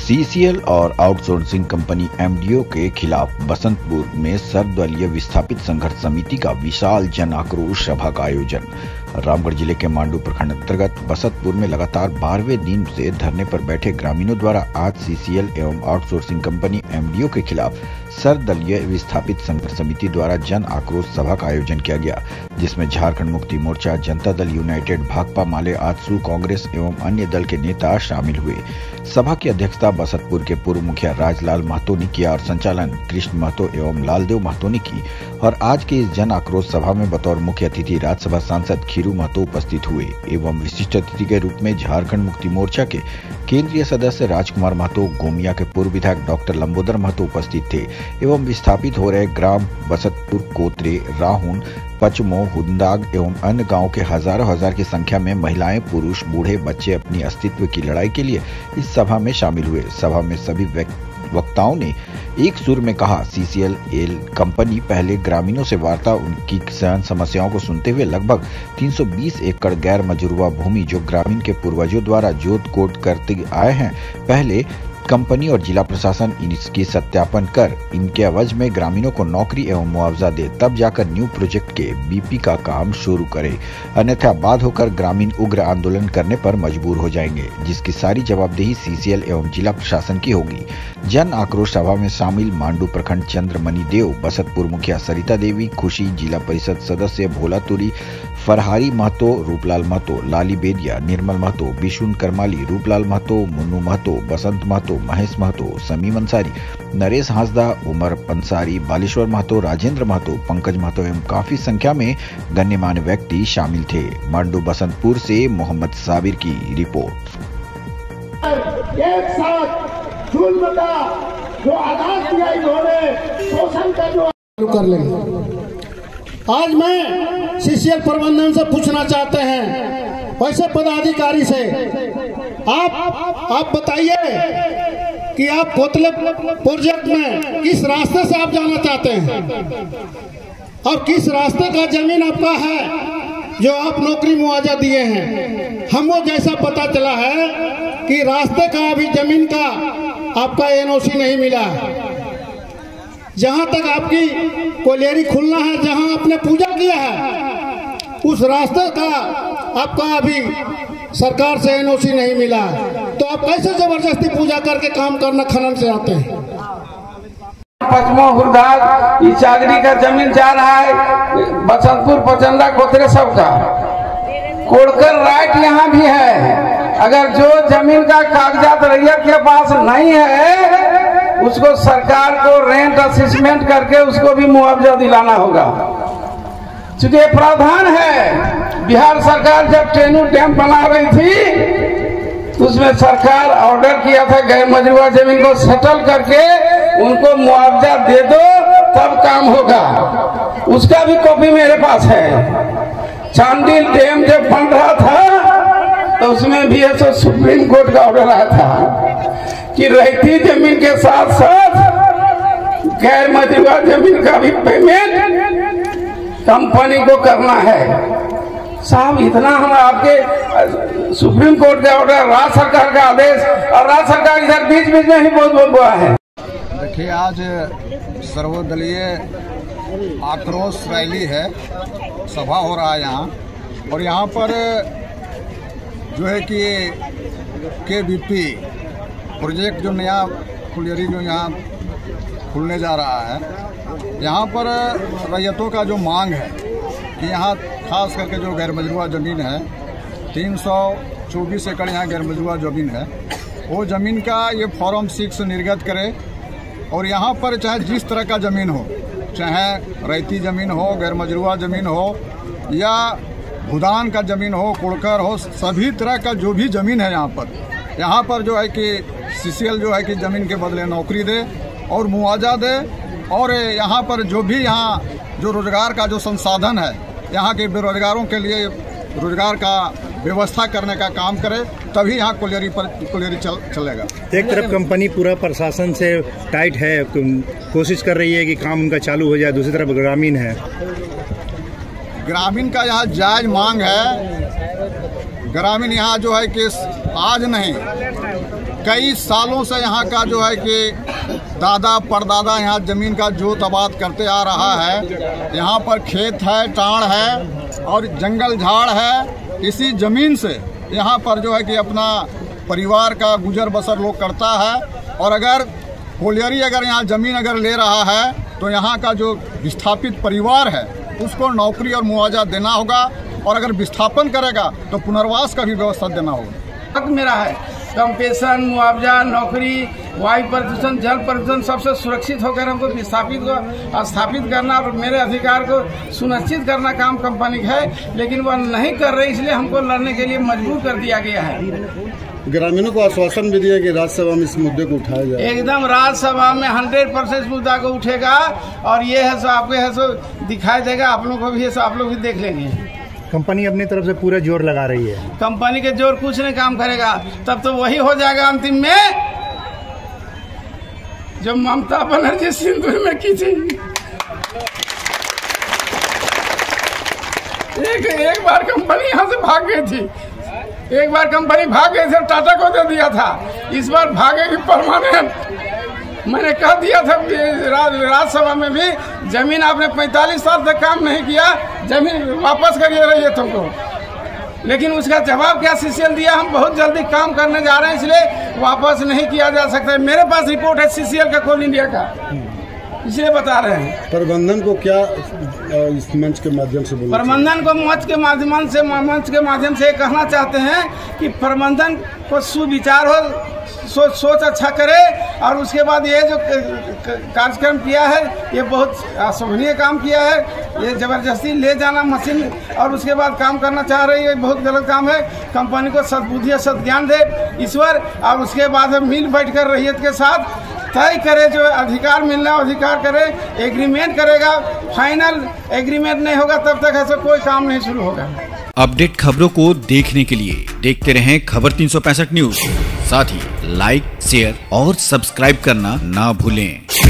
CCL और outsourcing company MDO के खिलाफ बसंतपुर में सर्वदलीय विस्थापित संघर्ष समिति का विशाल जन आक्रोश सभा का आयोजन। रामगढ़ जिले के मांडू प्रखंड अंतर्गत बसंतपुर में लगातार 12वें दिन से धरने पर बैठे ग्रामीणों द्वारा आज सीसीएल एवं आउटसोर्सिंग कंपनी एमडीओ के खिलाफ सर्वदलीय विस्थापित संघर्ष समिति द्वारा जन आक्रोश सभा का आयोजन किया गया, जिसमें झारखंड मुक्ति मोर्चा, जनता दल यूनाइटेड, भाकपा माले, आजसू, कांग्रेस एवं अन्य दल के नेता शामिल हुए। सभा की अध्यक्षता बसंतपुर के पूर्व मुखिया राजलाल महतो ने किया और संचालन कृष्ण महतो एवं लालदेव महतो ने की। और आज की इस जन आक्रोश सभा में बतौर मुख्य अतिथि राज्यसभा सांसद खीरू महतो उपस्थित हुए एवं विशिष्ट अतिथि के रूप में झारखंड मुक्ति मोर्चा के केंद्रीय सदस्य राजकुमार महतो, गोमिया के पूर्व विधायक डॉक्टर लंबोदर महतो उपस्थित थे एवं विस्थापित हो रहे ग्राम बसंतपुर, कोतरे, राहुन, पचमो, हुंदाग एवं अन्य गांवों के हजारों हजार की संख्या में महिलाएं, पुरुष, बूढ़े, बच्चे अपनी अस्तित्व की लड़ाई के लिए इस सभा में शामिल हुए। सभा में सभी वक्ताओं ने एक सुर में कहा, सीसीएल कंपनी पहले ग्रामीणों से वार्ता, उनकी समस्याओं को सुनते हुए लगभग 320 एकड़ गैर मजरूआ भूमि जो ग्रामीण के पूर्वजों द्वारा जोत कोट करते आए हैं, पहले कंपनी और जिला प्रशासन इसकी सत्यापन कर इनके एवज में ग्रामीणों को नौकरी एवं मुआवजा दे, तब जाकर न्यू प्रोजेक्ट के बीपी का काम शुरू करे, अन्यथा बाद होकर ग्रामीण उग्र आंदोलन करने पर मजबूर हो जाएंगे, जिसकी सारी जवाबदेही सीसीएल एवं जिला प्रशासन की होगी। जन आक्रोश सभा में शामिल मांडू प्रखंड चंद्रमणि देव, बसंतपुर मुखिया सरिता देवी, खुशी, जिला परिषद सदस्य भोला तुरी, फरहारी महतो, रूपलाल महतो, लाली बेदिया, निर्मल महतो, बिशुन करमाली, रूपलाल महतो, मुन्नू महतो, बसंत महतो, महेश महतो, समीम अंसारी, नरेश हांसदा, उमर अंसारी, बालेश्वर महतो, राजेंद्र महतो, पंकज महतो एवं काफी संख्या में गण्यमान्य व्यक्ति शामिल थे। मांडू बसंतपुर से मोहम्मद साबिर की रिपोर्ट। एक साथ जुल्म का जो आगाज किया इन्होंने, शोषण का जो कर लेंगे। आज मैं सीसीएल प्रबंधन से पूछना चाहते हैं, वैसे पदाधिकारी से, आप बताइए कि आप कोतले प्रोजेक्ट में किस रास्ते से आप जाना चाहते हैं और किस रास्ते का जमीन आपका है जो आप नौकरी मुआवजा दिए हैं। हमको जैसा पता चला है कि रास्ते का अभी जमीन का आपका एनओसी नहीं मिला। जहां तक आपकी कोलियरी खुलना है, जहां आपने पूजा किया है, उस रास्ते का आपका अभी सरकार से एनओसी नहीं मिला, तो आप कैसे जबरदस्ती पूजा करके काम करना खनन से आते हैं। पचमो, हुरदाग, इचागरी का जमीन जा रहा है, बसंतपुर, पचंदा, कोतरे सबका कोड़कर राइट यहाँ भी है। अगर जो जमीन का कागजात रैयत के पास नहीं है, उसको सरकार को रेंट असेसमेंट करके उसको भी मुआवजा दिलाना होगा। चूंकि प्रावधान है, बिहार सरकार जब टेनू डैम बना रही थी तो उसमें सरकार ऑर्डर किया था गैर मजरूआ जमीन को सेटल करके उनको मुआवजा दे दो, तब काम होगा। उसका भी कॉपी मेरे पास है। चांडिल डैम जब बन रहा था तो उसमें भी ऐसा सुप्रीम कोर्ट का ऑर्डर आया था कि रहती जमीन के साथ साथ गैर मजरूआ जमीन का भी पेमेंट कंपनी को करना है। साहब, इतना हम आपके सुप्रीम कोर्ट का ऑर्डर, राज्य सरकार का आदेश, और राज्य सरकार इधर बीच बीच में ही बोल बोला है। देखिए, आज सर्वदलीय आक्रोश रैली है, सभा हो रहा है यहाँ, और यहाँ पर जो है कि केबीपी प्रोजेक्ट जो नया खुलियरी जो यहाँ खुलने जा रहा है, यहाँ पर रैयतों का जो मांग है कि यहाँ खास करके जो गैर मजरूआ ज़मीन है, 324 एकड़ यहाँ गैर मजरूआ ज़मीन है, वो ज़मीन का ये फॉर्म 6 निर्गत करे और यहाँ पर चाहे जिस तरह का ज़मीन हो, चाहे रैती ज़मीन हो, गैर मजरूआ ज़मीन हो या भूदान का ज़मीन हो, कुड़कर हो, सभी तरह का जो भी ज़मीन है यहाँ पर जो है कि सीसीएल जो है कि ज़मीन के बदले नौकरी दे और मुआवजा दे, और यहाँ पर जो भी यहाँ जो रोजगार का जो संसाधन है, यहाँ के बेरोजगारों के लिए रोजगार का व्यवस्था करने का काम करे, तभी यहाँ कोलियरी चलेगा। एक तरफ कंपनी पूरा प्रशासन से टाइट है, कोशिश कर रही है कि काम उनका चालू हो जाए, दूसरी तरफ ग्रामीण है। ग्रामीण का यहाँ जायज मांग है। ग्रामीण यहाँ जो है कि आज नहीं कई सालों से यहाँ का जो है कि दादा परदादा यहाँ ज़मीन का जोत आबाद करते आ रहा है। यहाँ पर खेत है, टाड़ है और जंगल झाड़ है। इसी ज़मीन से यहाँ पर जो है कि अपना परिवार का गुजर बसर लोग करता है। और अगर कोलियरी अगर यहाँ ज़मीन अगर ले रहा है तो यहाँ का जो विस्थापित परिवार है उसको नौकरी और मुआवजा देना होगा, और अगर विस्थापन करेगा तो पुनर्वास का भी व्यवस्था देना होगा। हक मेरा है, कंपेंसेशन, मुआवजा, नौकरी, वायु प्रदूषण, जल प्रदूषण सबसे सुरक्षित होकर हमको विस्थापित को स्थापित करना और मेरे अधिकार को सुनिश्चित करना काम कंपनी का है, लेकिन वह नहीं कर रही, इसलिए हमको लड़ने के लिए मजबूर कर दिया गया है। ग्रामीणों को आश्वासन भी दिया कि राज्यसभा में इस मुद्दे को उठाया जाए। एकदम राज्यसभा में 100% मुद्दा को उठेगा, और ये है सो आपको है सो दिखाई देगा, आप लोग को भी है सो आप लोग भी देख लेंगे। कंपनी अपनी तरफ से पूरा जोर लगा रही है। कंपनी के जोर कुछ नहीं काम करेगा, तब तो वही हो जाएगा अंतिम में जो ममता बनर्जी सिंदूर में की थी। एक बार कंपनी यहाँ से भाग गई थी, एक बार कंपनी भाग गई थी, टाटा को दे दिया था। इस बार भागेगी परमानेंट। मैंने कह दिया था राज्यसभा में भी, जमीन आपने 45 साल तक काम नहीं किया, जमीन वापस करिए रहिए तुमको। लेकिन उसका जवाब क्या सीसीएल दिया, हम बहुत जल्दी काम करने जा रहे हैं इसलिए वापस नहीं किया जा सकता। मेरे पास रिपोर्ट है सीसीएल का, कोल इंडिया का, इसलिए बता रहे हैं। प्रबंधन को क्या इस मंच के माध्यम से बोलना, प्रबंधन को मंच के माध्यम से कहना चाहते हैं कि प्रबंधन को सुविचार हो, सोच अच्छा करे, और उसके बाद ये जो कार्यक्रम किया है ये बहुत अशोभनीय काम किया है। ये जबरदस्ती ले जाना मशीन और उसके बाद काम करना चाह रही है, बहुत गलत काम है। कंपनी को सद्बुद्धि और सद्ज्ञान दे ईश्वर, और उसके बाद मिल बैठ कर रैयत के साथ तय करे, जो अधिकार मिलना अधिकार करे, एग्रीमेंट करेगा। फाइनल एग्रीमेंट नहीं होगा तब तक ऐसा कोई काम नहीं शुरू होगा। अपडेट खबरों को देखने के लिए देखते रहें खबर 365 न्यूज। साथ ही लाइक, शेयर और सब्सक्राइब करना ना भूलें।